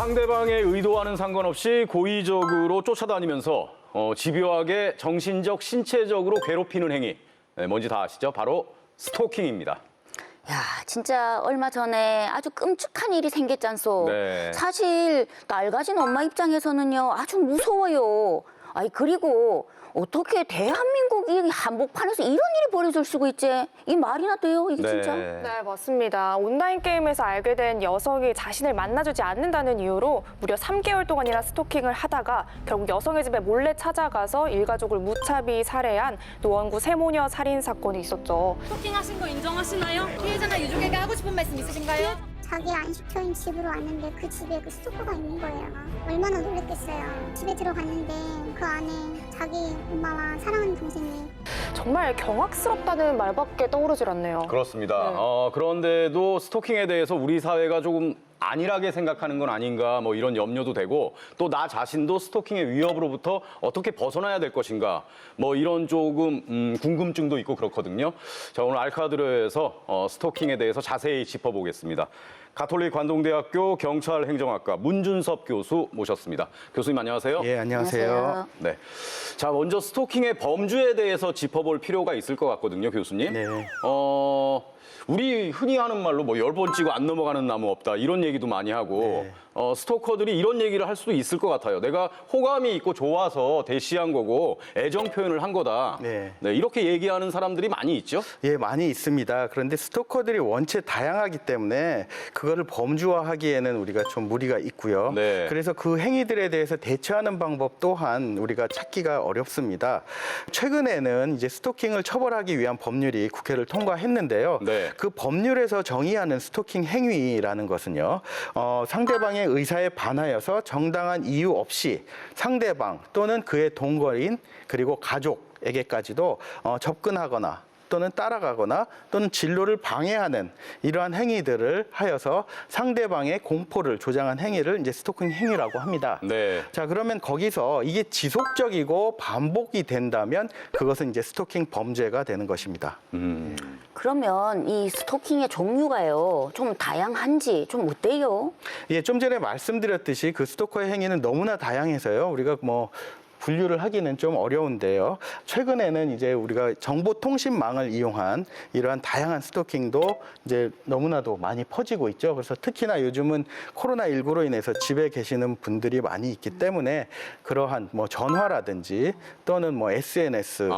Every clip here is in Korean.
상대방의 의도와는 상관없이 고의적으로 쫓아다니면서 집요하게 정신적, 신체적으로 괴롭히는 행위. 네, 뭔지 다 아시죠? 바로 스토킹입니다. 야, 진짜 얼마 전에 아주 끔찍한 일이 생겼잖소. 네. 사실 낡아진 엄마 입장에서는요, 아주 무서워요. 아니, 그리고 어떻게 대한민국이 한복판에서 이런 일이 벌어질 수가 있지? 이 말이나 돼요, 이게 진짜? 네, 맞습니다. 온라인 게임에서 알게 된 여성이 자신을 만나주지 않는다는 이유로 무려 3개월 동안이나 스토킹을 하다가 결국 여성의 집에 몰래 찾아가서 일가족을 무차별히 살해한 노원구 세모녀 살인 사건이 있었죠. 스토킹하신 거 인정하시나요? 피해자나 유족에게 하고 싶은 말씀 있으신가요? 자기 안식처인 집으로 왔는데 그 집에 그 스토커가 있는 거예요. 얼마나 놀랐겠어요. 집에 들어갔는데 그 안에 자기 엄마와 사랑하는 동생이 정말 경악스럽다는 말밖에 떠오르질 않네요. 그렇습니다. 네. 그런데도 스토킹에 대해서 우리 사회가 조금 안일하게 생각하는 건 아닌가 뭐 이런 염려도 되고 또 나 자신도 스토킹의 위협으로부터 어떻게 벗어나야 될 것인가 뭐 이런 조금 궁금증도 있고 그렇거든요. 자, 오늘 알카드로에서 스토킹에 대해서 자세히 짚어보겠습니다. 가톨릭 관동대학교 경찰행정학과 문준섭 교수 모셨습니다. 교수님 안녕하세요. 예, 안녕하세요. 네. 자, 먼저 스토킹의 범주에 대해서 짚어볼 필요가 있을 것 같거든요, 교수님. 네. 우리 흔히 하는 말로 뭐 10번 찍어 안 넘어가는 나무 없다 이런 얘기도 많이 하고 네. 스토커들이 이런 얘기를 할 수도 있을 것 같아요. 내가 호감이 있고 좋아서 대시한 거고 애정 표현을 한 거다. 네. 네, 이렇게 얘기하는 사람들이 많이 있죠. 예, 많이 있습니다. 그런데 스토커들이 원체 다양하기 때문에 그거를 범주화하기에는 우리가 좀 무리가 있고요. 네. 그래서 그 행위들에 대해서 대처하는 방법 또한 우리가 찾기가 어렵습니다. 최근에는 이제 스토킹을 처벌하기 위한 법률이 국회를 통과했는데요. 네. 그 법률에서 정의하는 스토킹 행위라는 것은요, 상대방의 의사에 반하여서 정당한 이유 없이 상대방 또는 그의 동거인 그리고 가족에게까지도 접근하거나 또는 따라가거나 또는 진로를 방해하는 이러한 행위들을 하여서 상대방의 공포를 조장한 행위를 이제 스토킹 행위라고 합니다. 네. 자, 그러면 거기서 이게 지속적이고 반복이 된다면 그것은 이제 스토킹 범죄가 되는 것입니다. 그러면 이 스토킹의 종류가요, 좀 다양한지 좀 어때요? 예, 좀 전에 말씀드렸듯이 그 스토커의 행위는 너무나 다양해서요. 우리가 뭐 분류를 하기는 좀 어려운데요. 최근에는 이제 우리가 정보통신망을 이용한 이러한 다양한 스토킹도 이제 너무나도 많이 퍼지고 있죠. 그래서 특히나 요즘은 코로나19로 인해서 집에 계시는 분들이 많이 있기 때문에 그러한 뭐 전화라든지 또는 뭐 SNS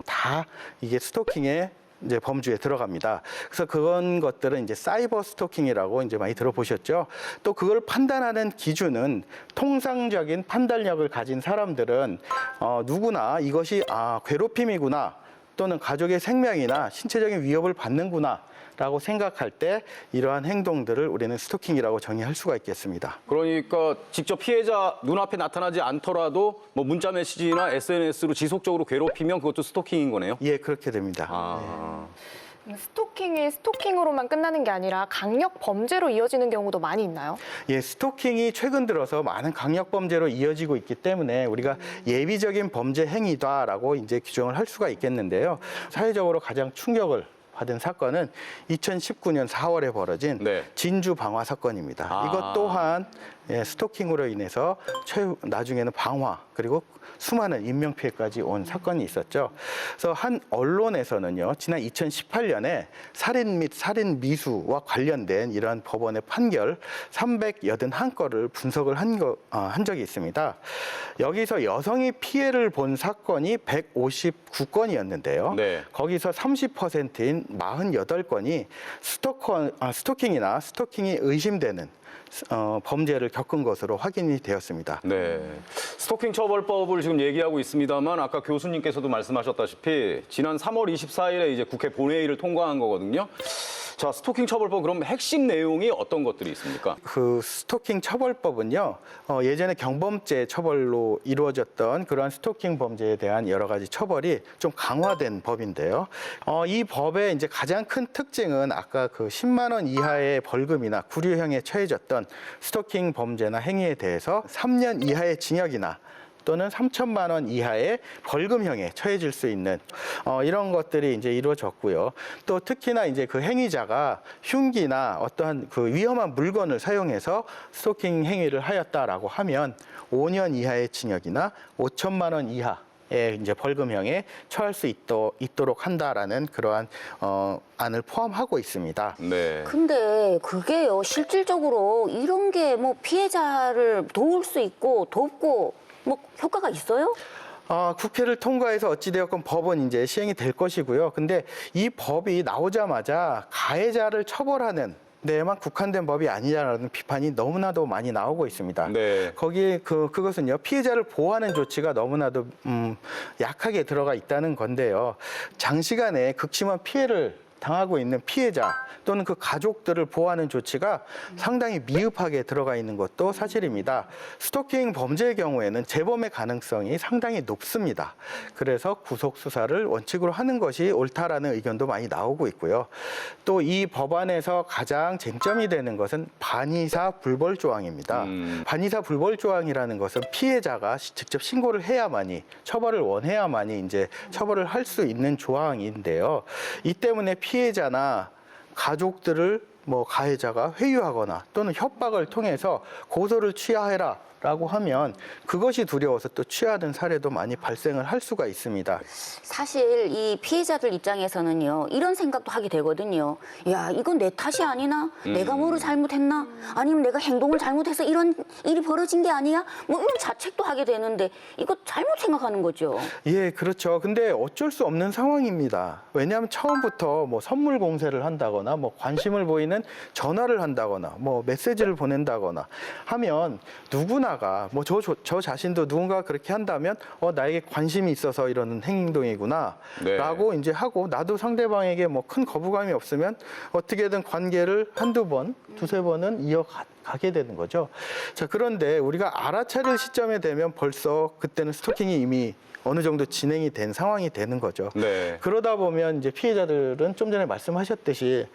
다 이게 스토킹의 이제 범주에 들어갑니다. 그래서 그런 것들은 이제 사이버 스토킹이라고 이제 많이 들어보셨죠. 또 그걸 판단하는 기준은 통상적인 판단력을 가진 사람들은 누구나 이것이 괴롭힘이구나 또는 가족의 생명이나 신체적인 위협을 받는구나 라고 생각할 때 이러한 행동들을 우리는 스토킹이라고 정의할 수가 있겠습니다. 그러니까 직접 피해자 눈앞에 나타나지 않더라도 뭐 문자 메시지나 SNS로 지속적으로 괴롭히면 그것도 스토킹인 거네요. 예, 그렇게 됩니다. 스토킹이 스토킹으로만 끝나는 게 아니라 강력 범죄로 이어지는 경우도 많이 있나요? 예, 스토킹이 최근 들어서 많은 강력 범죄로 이어지고 있기 때문에 우리가 예비적인 범죄 행위다라고 이제 규정을 할 수가 있겠는데요. 사회적으로 가장 충격을 받은 사건은 2019년 4월에 벌어진 네. 진주 방화 사건입니다. 이것 또한 스토킹으로 인해서 나중에는 방화 그리고 수많은 인명피해까지 온 사건이 있었죠. 그래서 한 언론에서는요, 지난 2018년에 살인 및 살인 미수와 관련된 이러한 법원의 판결 381건을 분석을 한 적이 있습니다. 여기서 여성이 피해를 본 사건이 159건이었는데요. 네. 거기서 30%인 48건이 스토킹이나 스토킹이 의심되는 범죄를 겪은 것으로 확인이 되었습니다. 네. 스토킹 처벌법을 지금 얘기하고 있습니다만 아까 교수님께서도 말씀하셨다시피 지난 3월 24일에 이제 국회 본회의를 통과한 거거든요. 자, 스토킹 처벌법 그럼 핵심 내용이 어떤 것들이 있습니까? 그 스토킹 처벌법은요, 예전에 경범죄 처벌로 이루어졌던 그러한 스토킹 범죄에 대한 여러 가지 처벌이 좀 강화된 법인데요. 이 법의 이제 가장 큰 특징은 아까 그 10만 원 이하의 벌금이나 구류형에 처해졌던 스토킹 범죄나 행위에 대해서 3년 이하의 징역이나 또는 3천만 원 이하의 벌금형에 처해질 수 있는 이런 것들이 이제 이루어졌고요. 또 특히나 이제 그 행위자가 흉기나 어떠한 그 위험한 물건을 사용해서 스토킹 행위를 하였다라고 하면 5년 이하의 징역이나 5천만 원 이하의 이제 벌금형에 처할 수 있도록 한다라는 그러한 안을 포함하고 있습니다. 네. 근데 그게요, 실질적으로 이런 게 뭐 피해자를 도울 수 있고 돕고 뭐 효과가 있어요? 국회를 통과해서 어찌되었건 법은 이제 시행이 될 것이고요. 근데 이 법이 나오자마자 가해자를 처벌하는 데에만 국한된 법이 아니냐라는 비판이 너무나도 많이 나오고 있습니다. 네. 거기에 그것은요, 피해자를 보호하는 조치가 너무나도 약하게 들어가 있다는 건데요. 장시간에 극심한 피해를 당하고 있는 피해자 또는 그 가족들을 보호하는 조치가 상당히 미흡하게 들어가 있는 것도 사실입니다. 스토킹 범죄의 경우에는 재범의 가능성이 상당히 높습니다. 그래서 구속 수사를 원칙으로 하는 것이 옳다라는 의견도 많이 나오고 있고요. 또 이 법안에서 가장 쟁점이 되는 것은 반의사 불벌 조항입니다. 반의사 불벌 조항이라는 것은 피해자가 직접 신고를 해야만이, 처벌을 원해야만이 이제 처벌을 할 수 있는 조항인데요. 이 때문에 피해자나 가족들을 뭐 가해자가 회유하거나 또는 협박을 통해서 고소를 취하해라라고 하면 그것이 두려워서 또 취하는 사례도 많이 발생을 할 수가 있습니다. 사실 이 피해자들 입장에서는요, 이런 생각도 하게 되거든요. 야, 이건 내 탓이 아니나? 내가 뭐를 잘못했나? 아니면 내가 행동을 잘못해서 이런 일이 벌어진 게 아니야? 뭐 이런 자책도 하게 되는데 이거 잘못 생각하는 거죠. 예, 그렇죠. 근데 어쩔 수 없는 상황입니다. 왜냐하면 처음부터 뭐 선물 공세를 한다거나 뭐 관심을 보이는 전화를 한다거나 뭐 메시지를 보낸다거나 하면 누구나가 뭐 저 자신도 누군가 그렇게 한다면 나에게 관심이 있어서 이러는 행동이구나 네. 라고 이제 하고, 나도 상대방에게 뭐 큰 거부감이 없으면 어떻게든 관계를 한두 번, 두세 번은 이어가게 되는 거죠. 자, 그런데 우리가 알아차릴 시점에 되면 벌써 그때는 스토킹이 이미 어느 정도 진행이 된 상황이 되는 거죠. 네. 그러다 보면 이제 피해자들은 좀 전에 말씀하셨듯이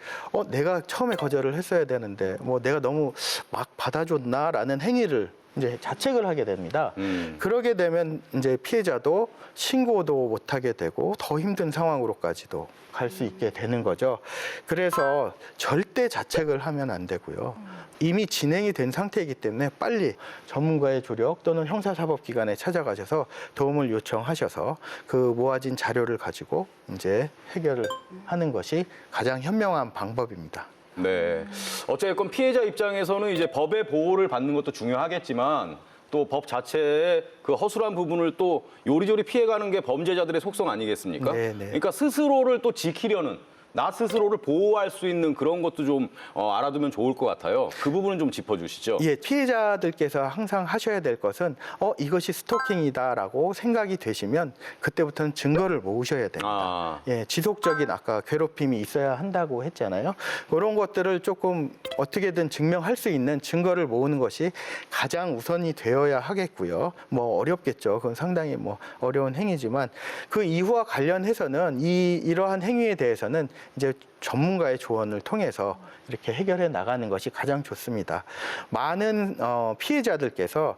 내가 처음에 거절을 했어야 되는데 뭐 내가 너무 막 받아줬나라는 행위를 이제 자책을 하게 됩니다. 그러게 되면 이제 피해자도 신고도 못하게 되고 더 힘든 상황으로까지도 갈 수 있게 되는 거죠. 그래서 절대 자책을 하면 안 되고요. 이미 진행이 된 상태이기 때문에 빨리 전문가의 조력 또는 형사사법기관에 찾아가셔서 도움을 요청하셔서 그 모아진 자료를 가지고 이제 해결을 하는 것이 가장 현명한 방법입니다. 네. 어쨌건 피해자 입장에서는 이제 법의 보호를 받는 것도 중요하겠지만 또 법 자체의 그 허술한 부분을 또 요리조리 피해가는 게 범죄자들의 속성 아니겠습니까? 네네. 그러니까 스스로를 또 지키려는, 나 스스로를 보호할 수 있는 그런 것도 좀 알아두면 좋을 것 같아요. 그 부분은 좀 짚어주시죠. 예, 피해자들께서 항상 하셔야 될 것은 이것이 스토킹이다라고 생각이 되시면 그때부터는 증거를 모으셔야 됩니다. 예, 지속적인 아까 괴롭힘이 있어야 한다고 했잖아요. 그런 것들을 조금 어떻게든 증명할 수 있는 증거를 모으는 것이 가장 우선이 되어야 하겠고요. 뭐 어렵겠죠. 그건 상당히 뭐 어려운 행위지만 그 이후와 관련해서는 이러한 행위에 대해서는 이제 전문가의 조언을 통해서 이렇게 해결해 나가는 것이 가장 좋습니다. 많은 피해자들께서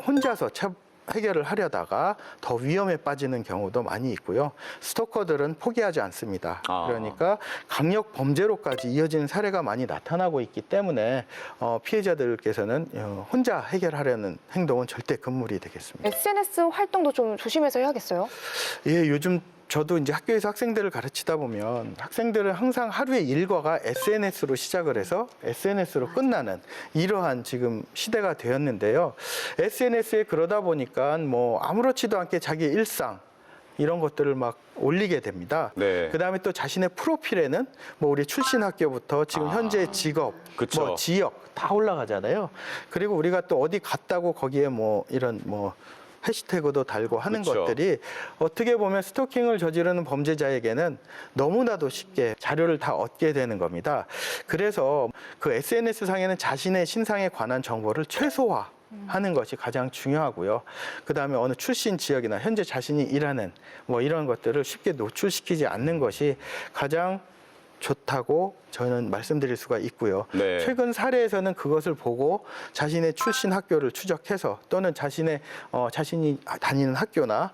혼자서 해결을 하려다가 더 위험에 빠지는 경우도 많이 있고요. 스토커들은 포기하지 않습니다. 그러니까 강력 범죄로까지 이어지는 사례가 많이 나타나고 있기 때문에 피해자들께서는 혼자 해결하려는 행동은 절대 금물이 되겠습니다. SNS 활동도 좀 조심해서 해야겠어요? 예, 요즘 저도 이제 학교에서 학생들을 가르치다 보면 학생들은 항상 하루의 일과가 SNS로 시작을 해서 SNS로 끝나는 이러한 지금 시대가 되었는데요. SNS에 그러다 보니까 뭐 아무렇지도 않게 자기 일상 이런 것들을 막 올리게 됩니다. 네. 그다음에 또 자신의 프로필에는 뭐 우리 출신 학교부터 지금 현재 직업, 그쵸. 뭐 지역 다 올라가잖아요. 그리고 우리가 또 어디 갔다고 거기에 뭐 이런 뭐 해시태그도 달고 하는 그쵸. 것들이 어떻게 보면 스토킹을 저지르는 범죄자에게는 너무나도 쉽게 자료를 다 얻게 되는 겁니다. 그래서 그 SNS상에는 자신의 신상에 관한 정보를 최소화하는 것이 가장 중요하고요. 그다음에 어느 출신 지역이나 현재 자신이 일하는 뭐 이런 것들을 쉽게 노출시키지 않는 것이 가장 좋다고 저는 말씀드릴 수가 있고요. 네. 최근 사례에서는 그것을 보고 자신의 출신 학교를 추적해서 또는 자신이 다니는 학교나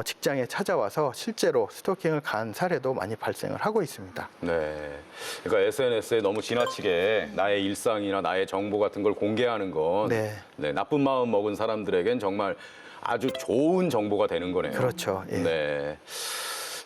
직장에 찾아와서 실제로 스토킹을 간 사례도 많이 발생을 하고 있습니다. 네. 그러니까 SNS에 너무 지나치게 나의 일상이나 나의 정보 같은 걸 공개하는 건 네. 네, 나쁜 마음 먹은 사람들에겐 정말 아주 좋은 정보가 되는 거네요. 그렇죠. 예. 네.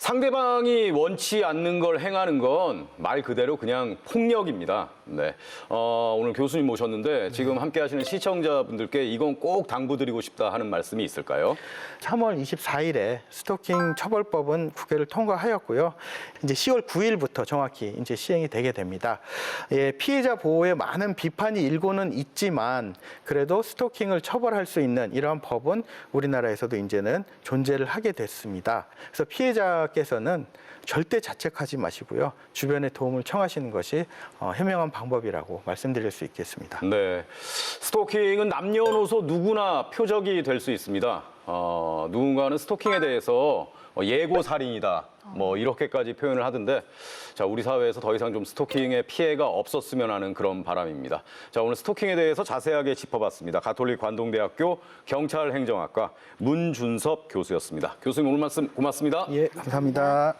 상대방이 원치 않는 걸 행하는 건 말 그대로 그냥 폭력입니다. 네. 오늘 교수님 모셨는데 지금 함께 하시는 시청자분들께 이건 꼭 당부드리고 싶다 하는 말씀이 있을까요? 3월 24일에 스토킹 처벌법은 국회를 통과하였고요. 이제 10월 9일부터 정확히 이제 시행이 되게 됩니다. 예, 피해자 보호에 많은 비판이 일고는 있지만 그래도 스토킹을 처벌할 수 있는 이러한 법은 우리나라에서도 이제는 존재를 하게 됐습니다. 그래서 피해자께서는 절대 자책하지 마시고요. 주변의 도움을 청하시는 것이 현명한 방법이라고 말씀드릴 수 있겠습니다. 네. 스토킹은 남녀노소 누구나 표적이 될 수 있습니다. 누군가는 스토킹에 대해서 예고 살인이다. 뭐 이렇게까지 표현을 하던데 자, 우리 사회에서 더 이상 좀 스토킹의 피해가 없었으면 하는 그런 바람입니다. 자, 오늘 스토킹에 대해서 자세하게 짚어봤습니다. 가톨릭 관동대학교 경찰행정학과 문준섭 교수였습니다. 교수님 오늘 말씀 고맙습니다. 예, 감사합니다.